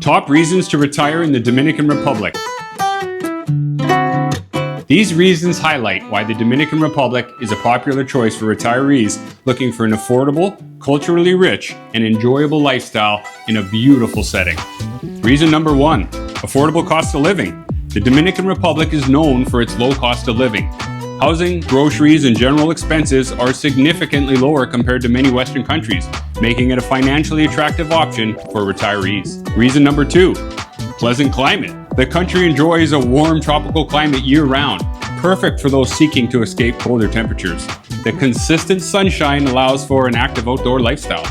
Top reasons to retire in the Dominican Republic. These reasons highlight why the Dominican Republic is a popular choice for retirees looking for an affordable, culturally rich, and enjoyable lifestyle in a beautiful setting. Reason number 1, affordable cost of living. The Dominican Republic is known for its low cost of living. Housing, groceries, and general expenses are significantly lower compared to many Western countries, making it a financially attractive option for retirees. Reason number 2, pleasant climate. The country enjoys a warm tropical climate year-round, perfect for those seeking to escape colder temperatures. The consistent sunshine allows for an active outdoor lifestyle.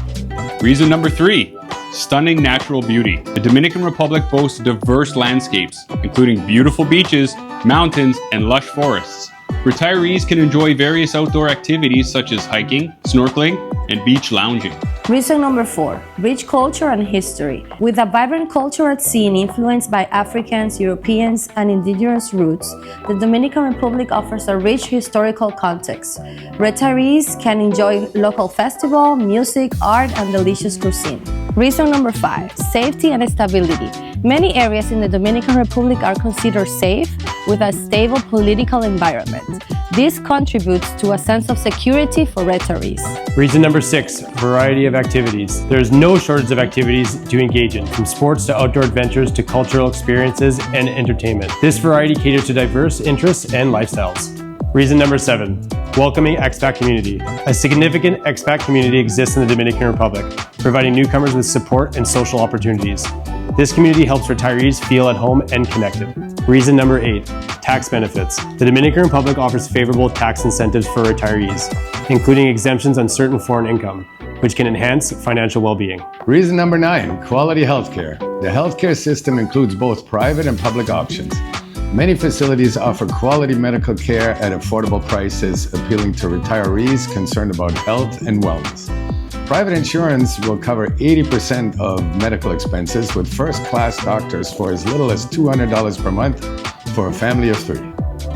Reason number 3, stunning natural beauty. The Dominican Republic boasts diverse landscapes, including beautiful beaches, mountains, and lush forests. Retirees can enjoy various outdoor activities such as hiking, snorkeling, and beach lounging. Reason number 4, rich culture and history. With a vibrant cultural scene influenced by Africans, Europeans, and indigenous roots, the Dominican Republic offers a rich historical context. Retirees can enjoy local festival, music, art, and delicious cuisine. Reason number 5, safety and stability. Many areas in the Dominican Republic are considered safe with a stable political environment. This contributes to a sense of security for retirees. Reason number 6, variety of activities. There is no shortage of activities to engage in, from sports to outdoor adventures to cultural experiences and entertainment. This variety caters to diverse interests and lifestyles. Reason number 7, welcoming expat community. A significant expat community exists in the Dominican Republic, providing newcomers with support and social opportunities. This community helps retirees feel at home and connected. Reason number 8, tax benefits. The Dominican Republic offers favorable tax incentives for retirees, including exemptions on certain foreign income, which can enhance financial well-being. Reason number 9, quality healthcare. The healthcare system includes both private and public options. Many facilities offer quality medical care at affordable prices, appealing to retirees concerned about health and wellness. Private insurance will cover 80% of medical expenses with first-class doctors for as little as $200 per month for a family of 3.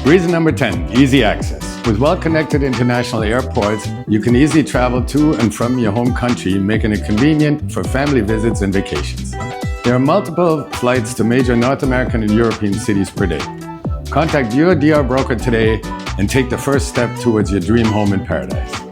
Reason number 10, easy access. With well-connected international airports, you can easily travel to and from your home country, making it convenient for family visits and vacations. There are multiple flights to major North American and European cities per day. Contact Yourdrbroker today and take the first step towards your dream home in paradise.